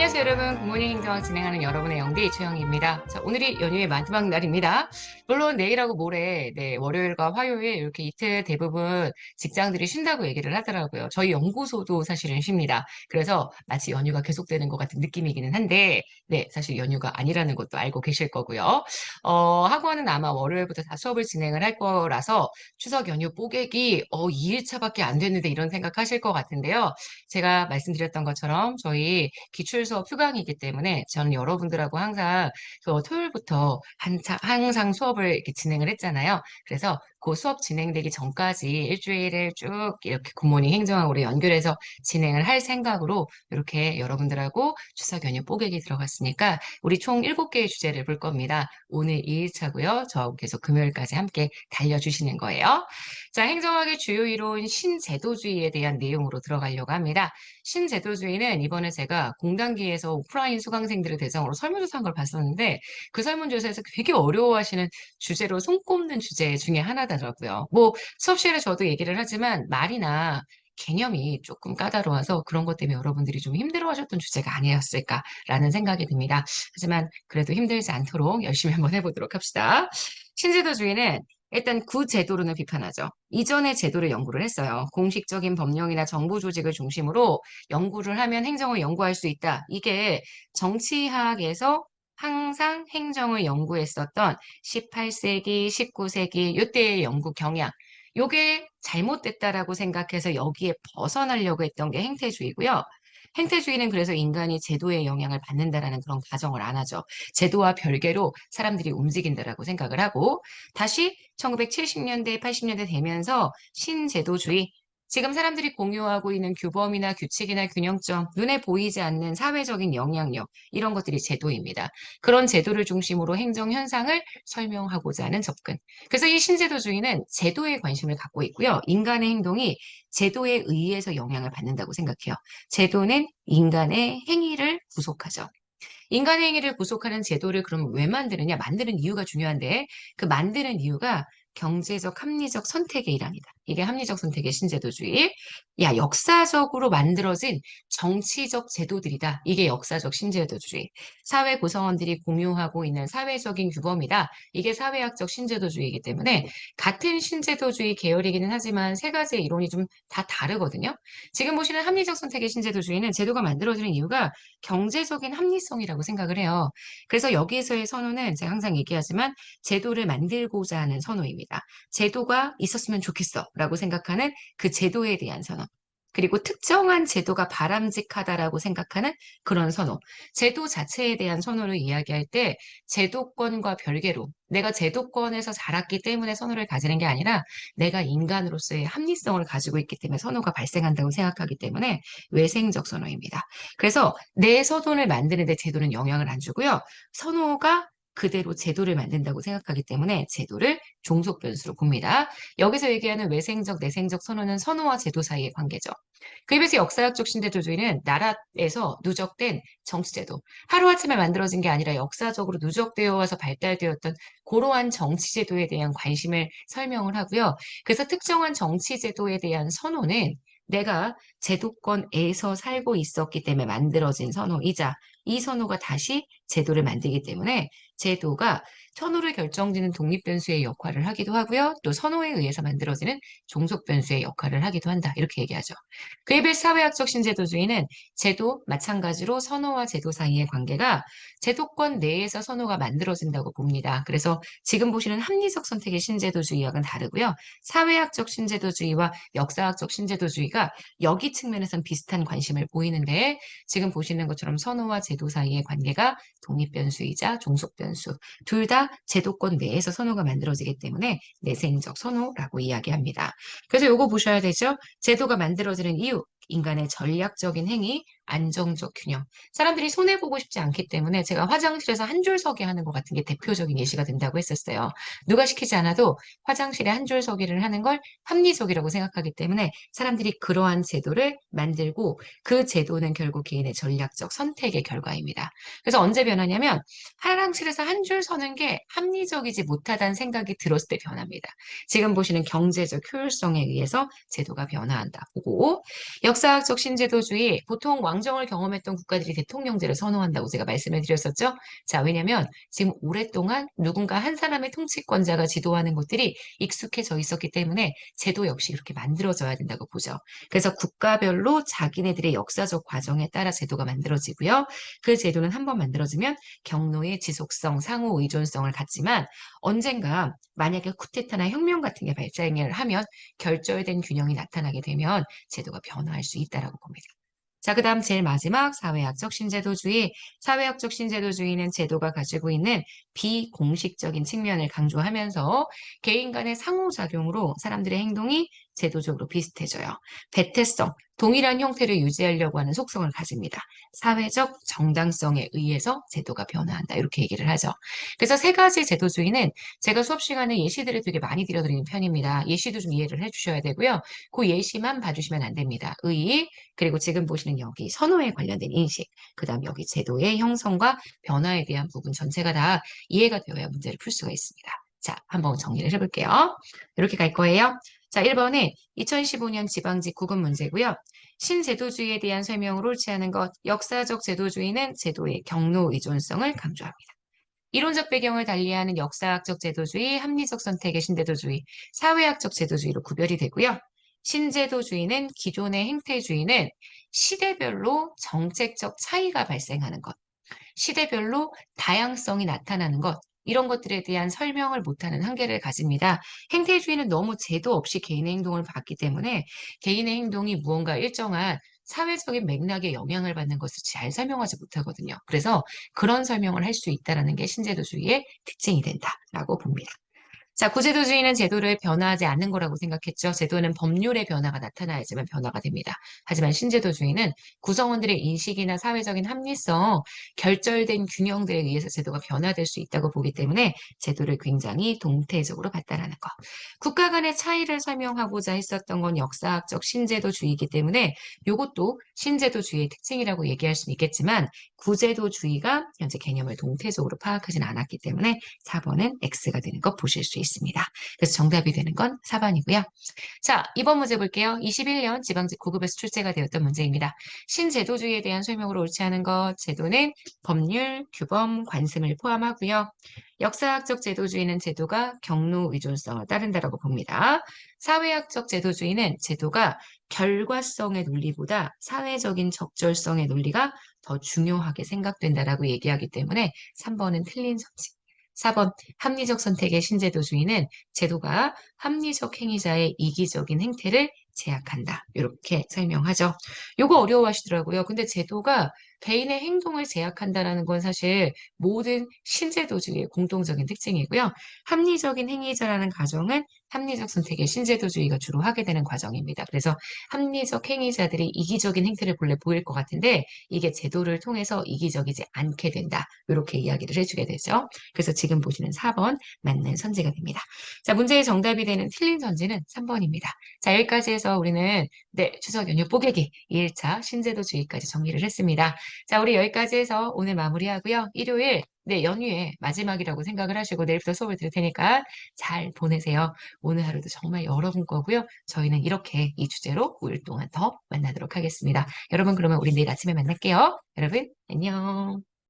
안녕하세요 여러분. 굿모닝 행정 진행하는 여러분의 영디 최영희입니다. 자, 오늘이 연휴의 마지막 날입니다. 물론 내일하고 모레, 월요일과 화요일 이렇게 이틀 대부분 직장들이 쉰다고 얘기를 하더라고요. 저희 연구소도 사실은 쉽니다. 그래서 마치 연휴가 계속되는 것 같은 느낌이기는 한데, 사실 연휴가 아니라는 것도 알고 계실 거고요. 학원은 아마 월요일부터 다 수업을 진행을 할 거라서 추석 연휴 뽀개기, 2일차밖에 안 됐는데 이런 생각하실 것 같은데요. 제가 말씀드렸던 것처럼 저희 기출수업 휴강이기 때문에 저는 여러분들하고 항상 그 토요일부터 항상 수업을 이렇게 진행을 했잖아요. 그래서 그 수업 진행되기 전까지 일주일을 쭉 이렇게 굿모닝 행정학으로 연결해서 진행을 할 생각으로 이렇게 여러분들하고 추석 연휴 뽀개기 들어갔으니까 우리 총 7개의 주제를 볼 겁니다. 오늘 2일차고요. 저하고 계속 금요일까지 함께 달려주시는 거예요. 자, 행정학의 주요 이론 신제도주의에 대한 내용으로 들어가려고 합니다. 신제도주의는 이번에 제가 공단기에서 오프라인 수강생들을 대상으로 설문조사한 걸 봤었는데 그 설문조사에서 되게 어려워하시는 주제로 손꼽는 주제 중에 하나더라고요. 뭐 수업 시간에 저도 얘기를 하지만 말이나 개념이 조금 까다로워서 그런 것 때문에 여러분들이 좀 힘들어하셨던 주제가 아니었을까라는 생각이 듭니다. 하지만 그래도 힘들지 않도록 열심히 한번 해보도록 합시다. 신제도주의는 일단 구제도론을 비판하죠. 이전의 제도를 연구를 했어요. 공식적인 법령이나 정부 조직을 중심으로 연구를 하면 행정을 연구할 수 있다. 이게 정치학에서 항상 행정을 연구했었던 18세기, 19세기 이때의 연구 경향. 요게 잘못됐다라고 생각해서 여기에 벗어나려고 했던 게 행태주의고요. 행태주의는 그래서 인간이 제도의 영향을 받는다라는 그런 가정을 안 하죠. 제도와 별개로 사람들이 움직인다라고 생각을 하고 다시 1970년대, 80년대 되면서 신제도주의, 지금 사람들이 공유하고 있는 규범이나 규칙이나 균형점, 눈에 보이지 않는 사회적인 영향력, 이런 것들이 제도입니다. 그런 제도를 중심으로 행정 현상을 설명하고자 하는 접근. 그래서 이 신제도주의는 제도에 관심을 갖고 있고요. 인간의 행동이 제도에 의해서 영향을 받는다고 생각해요. 제도는 인간의 행위를 구속하죠. 인간의 행위를 구속하는 제도를 그럼 왜 만드느냐? 만드는 이유가 중요한데 그 만드는 이유가 경제적, 합리적 선택의 일환이다. 이게 합리적 선택의 신제도주의. 역사적으로 만들어진 정치적 제도들이다. 이게 역사적 신제도주의. 사회 구성원들이 공유하고 있는 사회적인 규범이다. 이게 사회학적 신제도주의이기 때문에 같은 신제도주의 계열이기는 하지만 세 가지의 이론이 좀 다 다르거든요. 지금 보시는 합리적 선택의 신제도주의는 제도가 만들어지는 이유가 경제적인 합리성이라고 생각을 해요. 그래서 여기에서의 선호는 제가 항상 얘기하지만 제도를 만들고자 하는 선호입니다. 제도가 있었으면 좋겠어라고 생각하는 그 제도에 대한 선호. 그리고 특정한 제도가 바람직하다라고 생각하는 그런 선호. 제도 자체에 대한 선호를 이야기할 때 제도권과 별개로 내가 제도권에서 자랐기 때문에 선호를 가지는 게 아니라 내가 인간으로서의 합리성을 가지고 있기 때문에 선호가 발생한다고 생각하기 때문에 외생적 선호입니다. 그래서 내 선호를 만드는데 제도는 영향을 안 주고요. 선호가 그대로 제도를 만든다고 생각하기 때문에 제도를 종속 변수로 봅니다. 여기서 얘기하는 외생적, 내생적 선호는 선호와 제도 사이의 관계죠. 그에 비해서 역사학적 신제도주의는 나라에서 누적된 정치제도, 하루아침에 만들어진 게 아니라 역사적으로 누적되어 와서 발달되었던 고러한 정치제도에 대한 관심을 설명을 하고요. 그래서 특정한 정치제도에 대한 선호는 내가 제도권에서 살고 있었기 때문에 만들어진 선호이자 이 선호가 다시 제도를 만들기 때문에 제도가 선호를 결정짓는 독립변수의 역할을 하기도 하고요. 또 선호에 의해서 만들어지는 종속변수의 역할을 하기도 한다. 이렇게 얘기하죠. 그에 비해 사회학적 신제도주의는 제도 마찬가지로 선호와 제도 사이의 관계가 제도권 내에서 선호가 만들어진다고 봅니다. 그래서 지금 보시는 합리적 선택의 신제도주의와는 다르고요. 사회학적 신제도주의와 역사학적 신제도주의가 여기 측면에선 비슷한 관심을 보이는데 지금 보시는 것처럼 선호와 제도 사이의 관계가 독립변수이자 종속변수 둘 다 제도권 내에서 선호가 만들어지기 때문에 내생적 선호라고 이야기합니다. 그래서 요거 보셔야 되죠. 제도가 만들어지는 이유, 인간의 전략적인 행위, 안정적 균형. 사람들이 손해보고 싶지 않기 때문에 제가 화장실에서 한 줄 서기 하는 것 같은 게 대표적인 예시가 된다고 했었어요. 누가 시키지 않아도 화장실에 한 줄 서기를 하는 걸 합리적이라고 생각하기 때문에 사람들이 그러한 제도를 만들고 그 제도는 결국 개인의 전략적 선택의 결과입니다. 그래서 언제 변하냐면 화장실에서 한 줄 서는 게 합리적이지 못하다는 생각이 들었을 때 변합니다. 지금 보시는 경제적 효율성에 의해서 제도가 변화한다 보고 역사학적 신제도주의, 보통 왕정을 경험했던 국가들이 대통령제를 선호한다고 제가 말씀을 드렸었죠. 자, 왜냐면 지금 오랫동안 누군가 한 사람의 통치권자가 지도하는 것들이 익숙해져 있었기 때문에 제도 역시 이렇게 만들어져야 된다고 보죠. 그래서 국가별로 자기네들의 역사적 과정에 따라 제도가 만들어지고요. 그 제도는 한번 만들어지면 경로의 지속성, 상호 의존성을 갖지만 언젠가 만약에 쿠데타나 혁명 같은 게 발생을 하면 결절된 균형이 나타나게 되면 제도가 변화할 수 있다라고 봅니다. 자, 그 다음 제일 마지막 사회학적 신제도주의. 사회학적 신제도주의는 제도가 가지고 있는 비공식적인 측면을 강조하면서 개인 간의 상호작용으로 사람들의 행동이 제도적으로 비슷해져요. 배태성, 동일한 형태를 유지하려고 하는 속성을 가집니다. 사회적 정당성에 의해서 제도가 변화한다. 이렇게 얘기를 하죠. 그래서 세 가지 제도주의는 제가 수업 시간에 예시들을 되게 많이 들려드리는 편입니다. 예시도 좀 이해를 해주셔야 되고요. 그 예시만 봐주시면 안 됩니다. 의, 그리고 지금 보시는 여기 선호에 관련된 인식, 그 다음 여기 제도의 형성과 변화에 대한 부분 전체가 다 이해가 되어야 문제를 풀 수가 있습니다. 자, 한번 정리를 해볼게요. 이렇게 갈 거예요. 자, 1번에 2015년 지방직 구분 문제고요. 신제도주의에 대한 설명으로 옳지 않은 것, 역사적 제도주의는 제도의 경로 의존성을 강조합니다. 이론적 배경을 달리하는 역사학적 제도주의, 합리적 선택의 신제도주의, 사회학적 제도주의로 구별이 되고요. 신제도주의는 기존의 행태주의는 시대별로 정책적 차이가 발생하는 것, 시대별로 다양성이 나타나는 것, 이런 것들에 대한 설명을 못하는 한계를 가집니다. 행태주의는 너무 제도 없이 개인의 행동을 봤기 때문에 개인의 행동이 무언가 일정한 사회적인 맥락에 영향을 받는 것을 잘 설명하지 못하거든요. 그래서 그런 설명을 할 수 있다는 게 신제도주의의 특징이 된다라고 봅니다. 자, 구제도주의는 제도를 변화하지 않는 거라고 생각했죠. 제도는 법률의 변화가 나타나야지만 변화가 됩니다. 하지만 신제도주의는 구성원들의 인식이나 사회적인 합리성, 결절된 균형들에 의해서 제도가 변화될 수 있다고 보기 때문에 제도를 굉장히 동태적으로 봤다라는 거. 국가 간의 차이를 설명하고자 했었던 건 역사학적 신제도주의이기 때문에 이것도 신제도주의의 특징이라고 얘기할 수는 있겠지만 구제도주의가 현재 개념을 동태적으로 파악하지는 않았기 때문에 4번은 X가 되는 거 보실 수 있습니다. 그래서 정답이 되는 건 4번이고요. 자, 이번 문제 볼게요. 21년 지방직 9급에서 출제가 되었던 문제입니다. 신제도주의에 대한 설명으로 옳지 않은 것, 제도는 법률, 규범, 관습을 포함하고요. 역사학적 제도주의는 제도가 경로 의존성을 따른다라고 봅니다. 사회학적 제도주의는 제도가 결과성의 논리보다 사회적인 적절성의 논리가 더 중요하게 생각된다라고 얘기하기 때문에 3번은 틀린 선지. 4번 합리적 선택의 신제도주의는 제도가 합리적 행위자의 이기적인 행태를 제약한다. 이렇게 설명하죠. 요거 어려워하시더라고요. 근데 제도가 개인의 행동을 제약한다라는 건 사실 모든 신제도주의의 공통적인 특징이고요. 합리적인 행위자라는 가정은 합리적 선택의 신제도주의가 주로 하게 되는 과정입니다. 그래서 합리적 행위자들이 이기적인 행태를 본래 보일 것 같은데 이게 제도를 통해서 이기적이지 않게 된다. 이렇게 이야기를 해주게 되죠. 그래서 지금 보시는 4번 맞는 선지가 됩니다. 자, 문제의 정답이 되는 틀린 선지는 3번입니다. 자, 여기까지 해서 우리는 추석 연휴 뽀개기 2일차 신제도주의까지 정리를 했습니다. 자, 우리 여기까지 해서 오늘 마무리하고요. 일요일 연휴의 마지막이라고 생각을 하시고 내일부터 수업을 들을 테니까 잘 보내세요. 오늘 하루도 정말 여러분 거고요. 저희는 이렇게 이 주제로 5일 동안 더 만나도록 하겠습니다. 여러분 그러면 우리 내일 아침에 만날게요. 여러분 안녕.